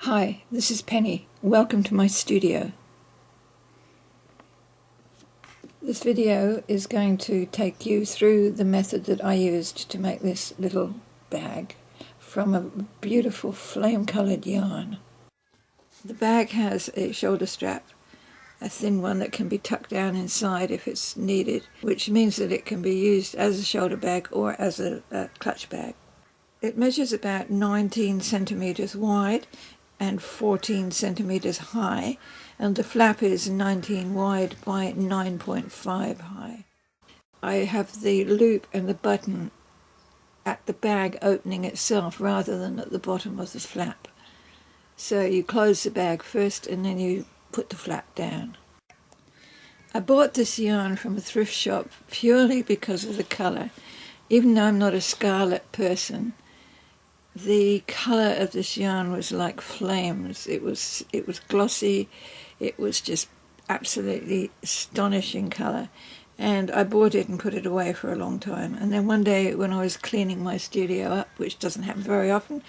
Hi, this is Penny. Welcome to my studio. This video is going to take you through the method that I used to make this little bag from a beautiful flame-coloured yarn. The bag has a shoulder strap, a thin one that can be tucked down inside if it's needed, which means that it can be used as a shoulder bag or as a clutch bag. It measures about 19 centimetres wide and 14 centimetres high, and the flap is 19 wide by 9.5 high. I have the loop and the button at the bag opening itself rather than at the bottom of the flap. So you close the bag first and then you put the flap down. I bought this yarn from a thrift shop purely because of the colour. Even though I'm not a Scarlet person, the colour of this yarn was like flames. It was glossy. It was just absolutely astonishing colour. And I bought it and put it away for a long time. And then one day when I was cleaning my studio up, which doesn't happen very often,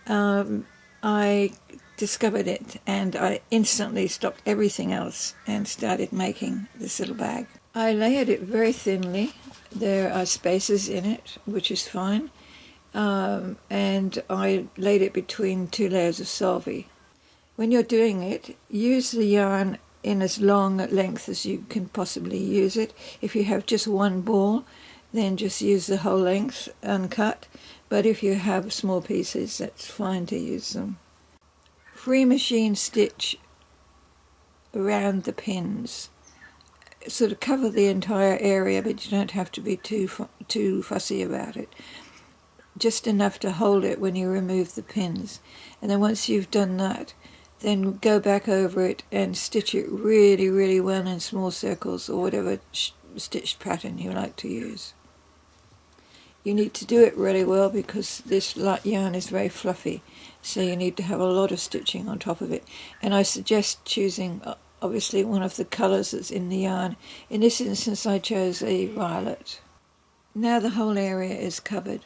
I discovered it and I instantly stopped everything else and started making this little bag. I layered it very thinly. There are spaces in it, which is fine. And I laid it between 2 layers of solvay. When you're doing it, use the yarn in as long a length as you can possibly use it. If you have just one ball, then just use the whole length uncut. But if you have small pieces, that's fine to use them. Free machine stitch around the pins. Sort of cover the entire area, but you don't have to be too fussy about it. Just enough to hold it when you remove the pins. And then once you've done that, then go back over it and stitch it really, really well in small circles or whatever stitch pattern you like to use. You need to do it really well because this light yarn is very fluffy, so you need to have a lot of stitching on top of it. And I suggest choosing obviously one of the colours that's in the yarn. In this instance I chose a violet. Now the whole area is covered.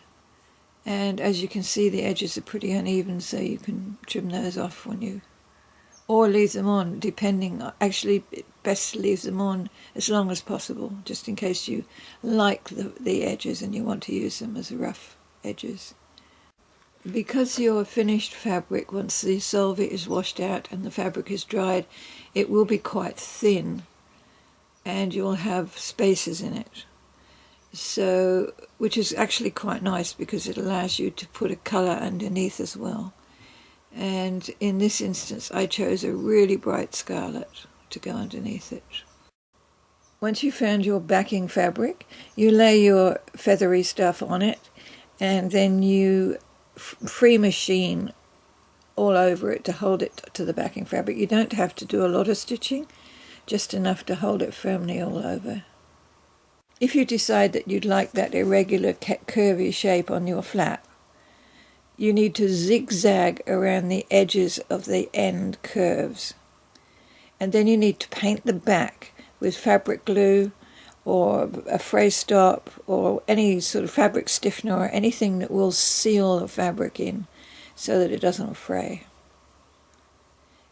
And as you can see, the edges are pretty uneven, so you can trim those off when you, or leave them on, depending. Actually, best to leave them on as long as possible, just in case you like the edges and you want to use them as rough edges. Because your finished fabric, once the solvay is washed out and the fabric is dried, it will be quite thin, and you'll have spaces in it. So, which is actually quite nice because it allows you to put a colour underneath as well. And in this instance I chose a really bright scarlet to go underneath it. Once you found your backing fabric, you lay your feathery stuff on it and then you free machine all over it to hold it to the backing fabric. You don't have to do a lot of stitching, just enough to hold it firmly all over. If you decide that you'd like that irregular curvy shape on your flap, you need to zigzag around the edges of the end curves. And then you need to paint the back with fabric glue or a fray stop or any sort of fabric stiffener or anything that will seal the fabric in so that it doesn't fray.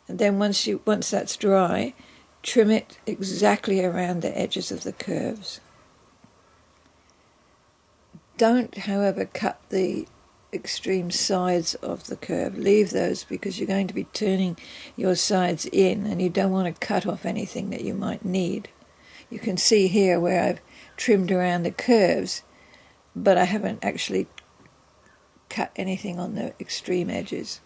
And then once that's dry, trim it exactly around the edges of the curves. Don't, however, cut the extreme sides of the curve. Leave those because you're going to be turning your sides in and you don't want to cut off anything that you might need. You can see here where I've trimmed around the curves, but I haven't actually cut anything on the extreme edges.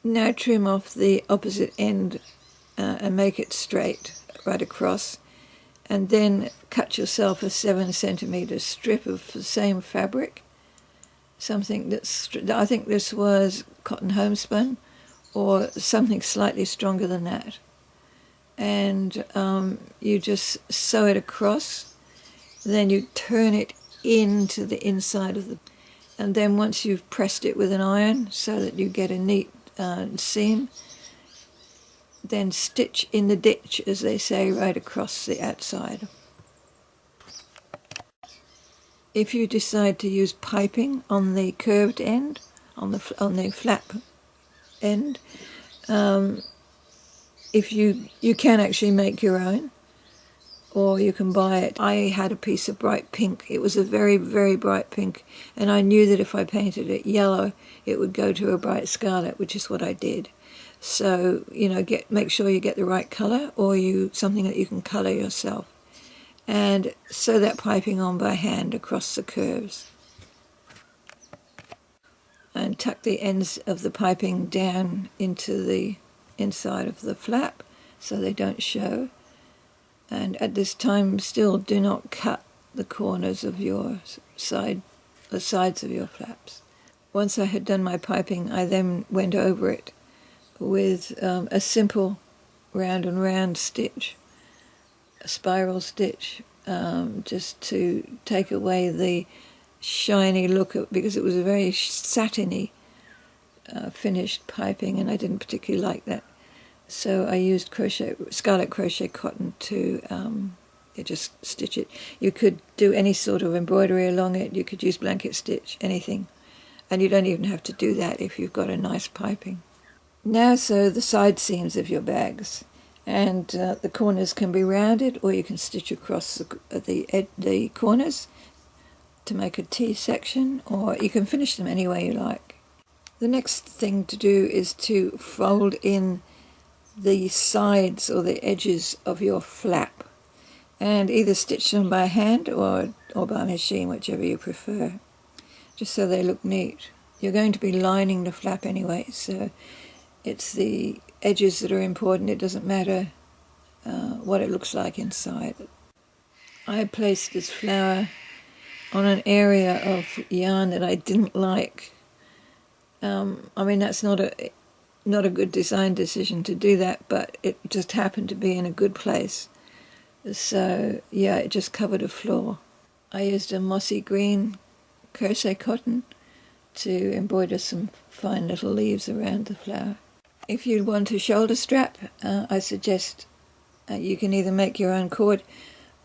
Now trim off the opposite end and make it straight right across. And then cut yourself a 7 centimetre strip of the same fabric, something that's, I think this was cotton homespun or something slightly stronger than that. And you just sew it across, then you turn it into the inside of the, and then once you've pressed it with an iron so that you get a neat seam, then stitch in the ditch, as they say, right across the outside. If you decide to use piping on the curved end, on the flap end, if you can actually make your own, or you can buy it. I had a piece of bright pink. It was a very, very bright pink, and I knew that if I painted it yellow, it would go to a bright scarlet, which is what I did. So, make sure you get the right colour, or something that you can colour yourself. And sew that piping on by hand across the curves. And tuck the ends of the piping down into the inside of the flap so they don't show. And at this time, still do not cut the corners of the sides of your flaps. Once I had done my piping, I then went over it with a simple round and round stitch, a spiral stitch, just to take away the shiny look because it was a very satiny finished piping, and I didn't particularly like that. So I used Scarlet crochet cotton to just stitch it. You could do any sort of embroidery along it. You could use blanket stitch, anything. And you don't even have to do that if you've got a nice piping. Now sew the side seams of your bags. And the corners can be rounded, or you can stitch across the corners to make a T-section, or you can finish them any way you like. The next thing to do is to fold in the sides or the edges of your flap, and either stitch them by hand or by machine, whichever you prefer, just so they look neat. You're going to be lining the flap anyway, so it's the edges that are important. It doesn't matter what it looks like inside. I placed this flower on an area of yarn that I didn't like. That's not a good design decision to do that, but it just happened to be in a good place. So yeah, it just covered a floor. I used a mossy green crochet cotton to embroider some fine little leaves around the flower. If you want a shoulder strap, I suggest you can either make your own cord,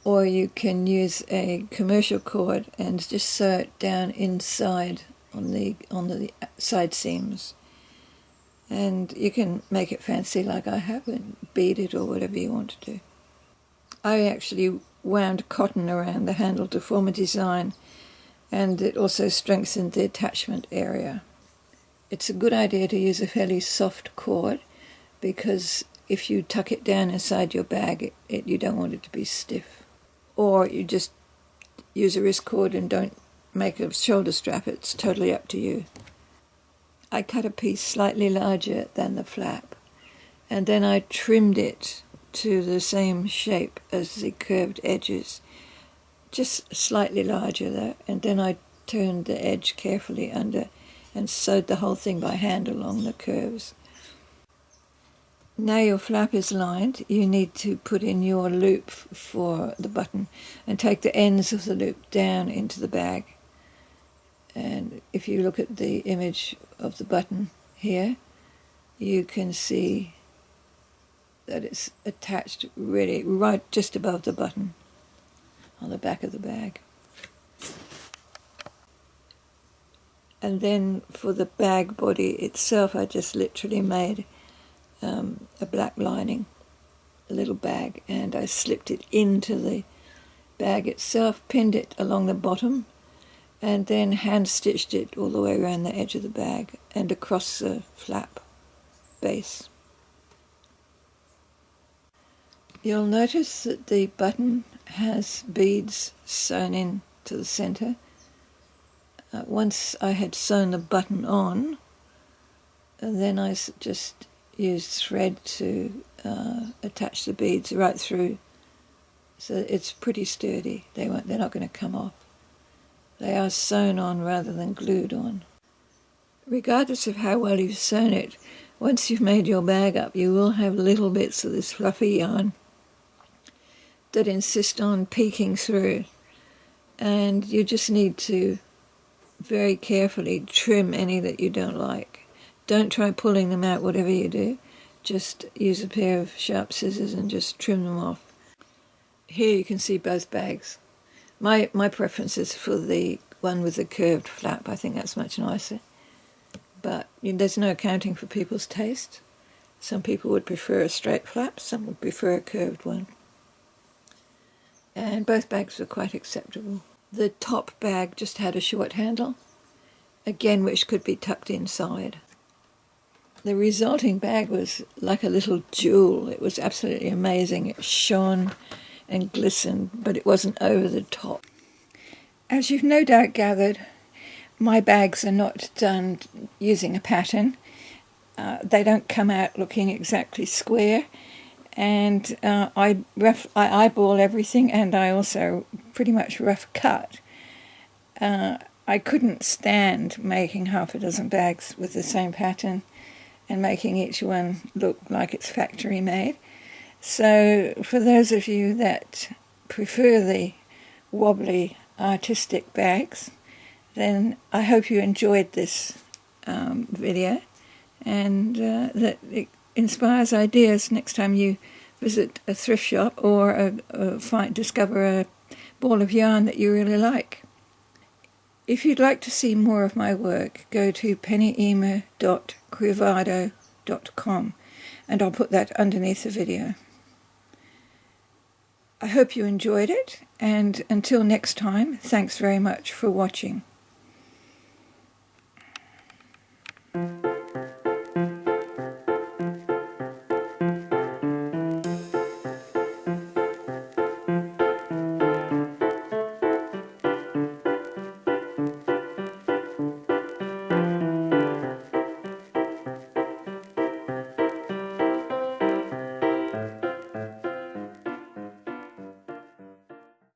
or you can use a commercial cord and just sew it down inside on the side seams. And you can make it fancy like I have and bead it or whatever you want to do. I actually wound cotton around the handle to form a design, and it also strengthened the attachment area. It's a good idea to use a fairly soft cord, because if you tuck it down inside your bag, you don't want it to be stiff. Or you just use a wrist cord and don't make a shoulder strap. It's totally up to you. I cut a piece slightly larger than the flap, and then I trimmed it to the same shape as the curved edges, just slightly larger though, and then I turned the edge carefully under and sewed the whole thing by hand along the curves. Now your flap is lined, you need to put in your loop for the button and take the ends of the loop down into the bag. And if you look at the image of the button here, you can see that it's attached really right just above the button on the back of the bag. And then for the bag body itself, I just literally made a black lining, a little bag, and I slipped it into the bag itself, pinned it along the bottom, and then hand stitched it all the way around the edge of the bag and across the flap base. You'll notice that the button has beads sewn in to the center. Once I had sewn the button on, and then I just used thread to attach the beads right through, so it's pretty sturdy. They're not going to come off. They are sewn on rather than glued on. Regardless of how well you've sewn it, once you've made your bag up, you will have little bits of this fluffy yarn that insist on peeking through, and you just need to very carefully trim any that you don't like. Don't try pulling them out, whatever you do. Just use a pair of sharp scissors and just trim them off. Here you can see both bags. My preference is for the one with the curved flap. I think that's much nicer. But there's no accounting for people's taste. Some people would prefer a straight flap, some would prefer a curved one. And both bags were quite acceptable. The top bag just had a short handle, again which could be tucked inside. The resulting bag was like a little jewel. It was absolutely amazing. It shone and glistened, but it wasn't over the top. As you've no doubt gathered, my bags are not done using a pattern. They don't come out looking exactly square, and I eyeball everything, and I also pretty much rough cut. I couldn't stand making half a dozen bags with the same pattern and making each one look like it's factory made. So for those of you that prefer the wobbly artistic bags, then I hope you enjoyed this video, and that it inspires ideas next time you visit a thrift shop or discover a ball of yarn that you really like. If you'd like to see more of my work, go to pennyema.crivado.com, and I'll put that underneath the video. I hope you enjoyed it, and until next time, thanks very much for watching.